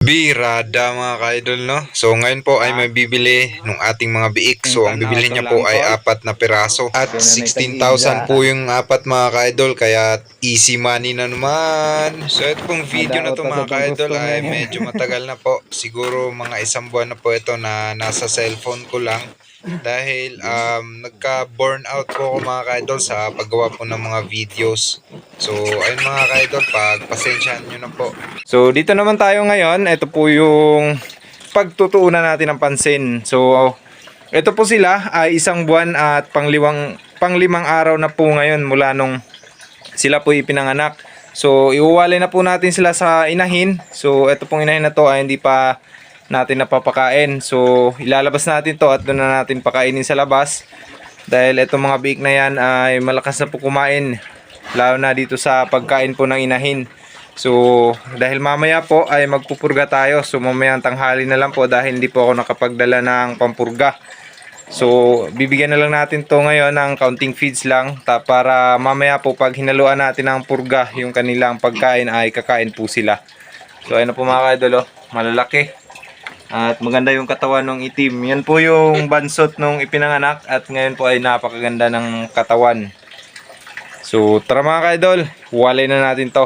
Birada mga ka-idol, no? So ngayon po ay may bibili ng ating mga biik. So ang bibili niya po ay 4 na piraso. At 16,000 po yung 4 mga ka-idol. Kaya easy money na naman. So ito pong video na to mga ka-idol ay medyo matagal na po. Siguro mga 1 buwan na po ito na nasa cellphone ko lang. Dahil nagka-burnout po ako mga ka-idol sa paggawa po ng mga videos. So ayun mga ka-idol, pagpasensyahan nyo na po. So dito naman tayo ngayon. Ito po yung pagtutuunan natin ng pansin. So ito po sila ay 1 buwan at panglimang araw na po ngayon mula nung sila po ipinanganak. So iuwalay na po natin sila sa inahin. So ito pong inahin na to ay hindi pa natin napapakain. So ilalabas natin to at doon na natin pakainin sa labas. Dahil itong mga biik na yan ay malakas na po kumain. Lalo na dito sa pagkain po ng inahin. So dahil mamaya po ay magpupurga tayo. So mamayang tanghali na lang po dahil hindi po ako nakapagdala ng pampurga. So bibigyan na lang natin to ngayon ng counting feeds lang para mamaya po pag hinaluan natin ng purga yung kanilang pagkain ay kakain po sila. So ayun na po mga kaidol, malalaki. At maganda yung katawan ng itim. Yan po yung bansot nung ipinanganak at ngayon po ay napakaganda ng katawan. So tara mga kaidol, walay na natin to.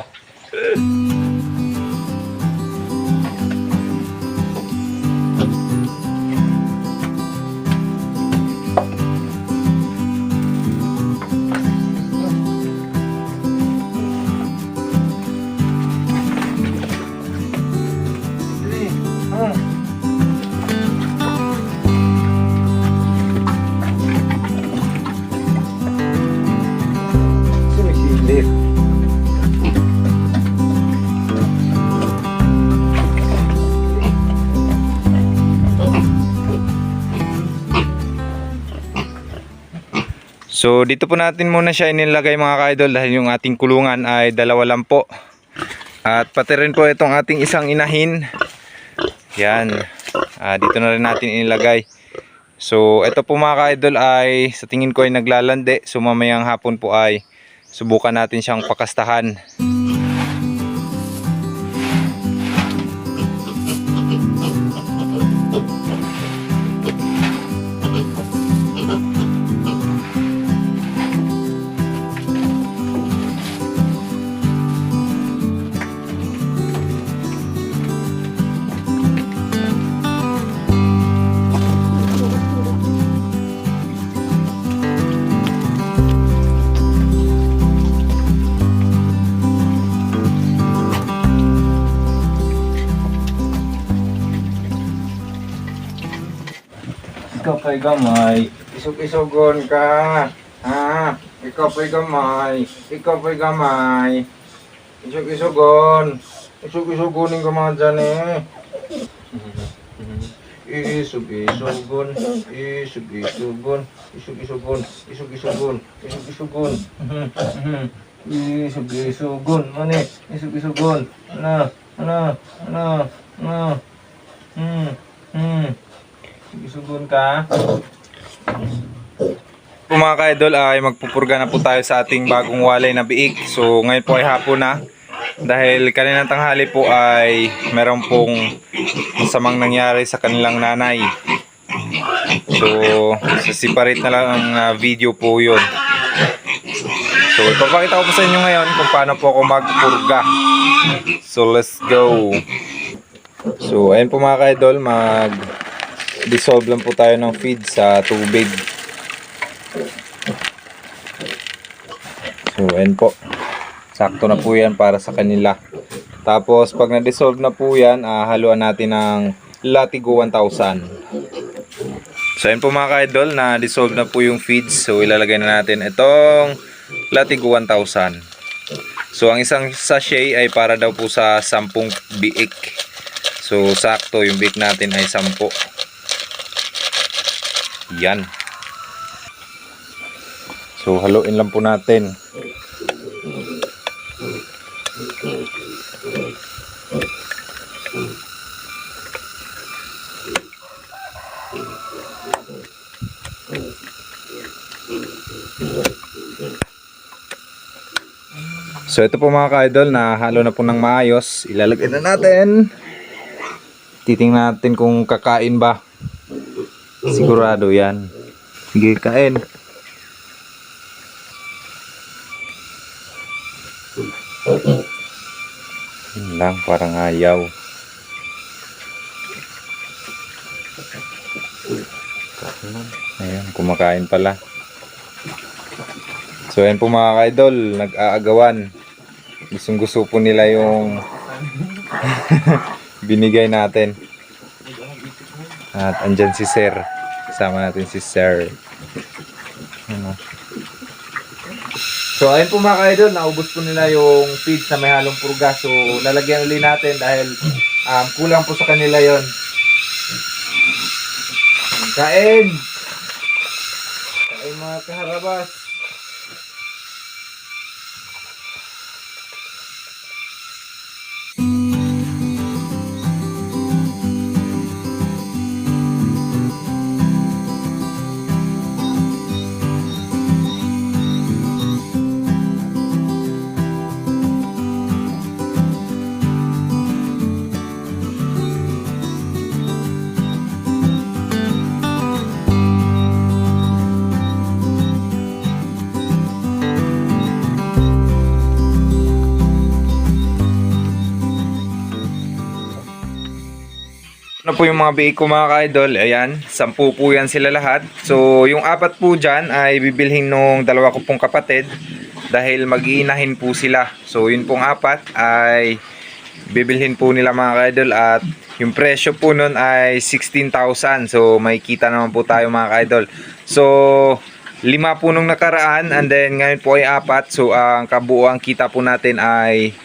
So dito po natin muna siya inilagay mga ka-idol dahil yung ating kulungan ay 2 lang po. At pati rin po itong ating isang inahin. Yan. Dito na rin natin inilagay. So ito po mga ka-idol ay sa tingin ko ay naglalande. So mamayang hapon po ay subukan natin siyang pakastahan. Ikaw pa'y gamay, isog-isogon ka. Ha? Ikaw pa'y gamay, isog-isogon. Isog-isogonin ka mga dyan eh. Isog-isogon, isog-isogon, isog-isogon, isog-isogon, isog-isogon. Isog-isogon, mani, isog-isogon. Ano. Isugun ka. Po mga ka-idol ay magpupurga na po tayo sa ating bagong walay na biik. So ngayon po ay hapon na. Dahil kaninang tanghali po ay meron pong masamang nangyari sa kanilang nanay. So separate na lang ang video po yun. So ipapakita ko po sa inyo ngayon kung paano po ako magpurga. So let's go. So ayun po mga ka-idol, dissolve lang po tayo ng feed sa tubig. So ayan po, sakto na po yan para sa kanila. Tapos pag na-dissolve na po yan, haluan natin ng Latigo 1000. So ayan po mga ka-idol, na-dissolve na po yung feeds. So ilalagay na natin itong Latigo 1000. So ang isang sachet ay para daw po sa 10 biik. So sakto yung biik natin ay 10. Yan. So haluin lang po natin. So ito po mga ka-idol, na halo na po ng maayos. Ilalagay na natin Titingnan natin kung kakain ba. Sigurado yan. Sige, kain. Yun lang, parang ayaw. Ayan, kumakain pala. So ayan po mga ka-idol, nag-aagawan. Gustong gusto po nila yung binigay natin. At andyan si Sir. Kasama natin si Sir. Ano. So ayun po mga ka-idol, naubos po nila yung feeds na may halong purga. So lalagyan ulit natin dahil kulang po sa kanila yon. Kain! Kain mga kaharabas. Ano po yung mga biik ko mga ka-idol? Ayan, 10 po yan sila lahat. So yung 4 po dyan ay bibilhin nung 2 ko pong kapatid dahil mag-iinahin po sila. So yun pong 4 ay bibilhin po nila mga ka-idol at yung presyo po nun ay 16,000. So may kita naman po tayo mga ka-idol. So 5 po nung nakaraan and then ngayon po ay 4. So ang kabuuang kita po natin ay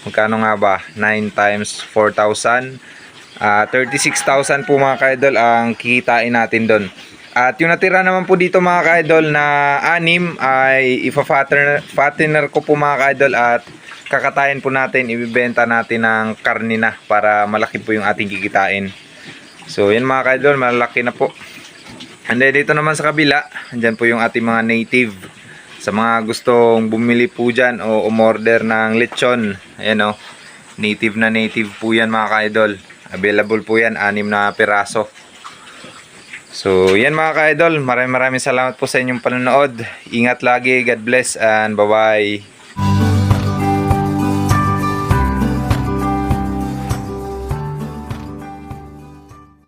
magkano nga ba? 9 times 4,000. 36,000 po mga ka-idol ang kikitain natin doon. At yung natira naman po dito mga ka-idol na 6 ay ipa-fattener ko po mga ka-idol at kakatayin po natin, ibibenta natin ng karne na para malaki po yung ating kikitain. So yan mga ka-idol, malaki na po. And then dito naman sa kabila, andyan po yung ating mga native. Sa mga gustong bumili po dyan o umorder ng lechon, ayan o, native na native po yan mga ka-idol. Available po yan, 6 na piraso. So yan mga ka-idol, maraming salamat po sa inyong panonood. Ingat lagi, God bless and bye bye.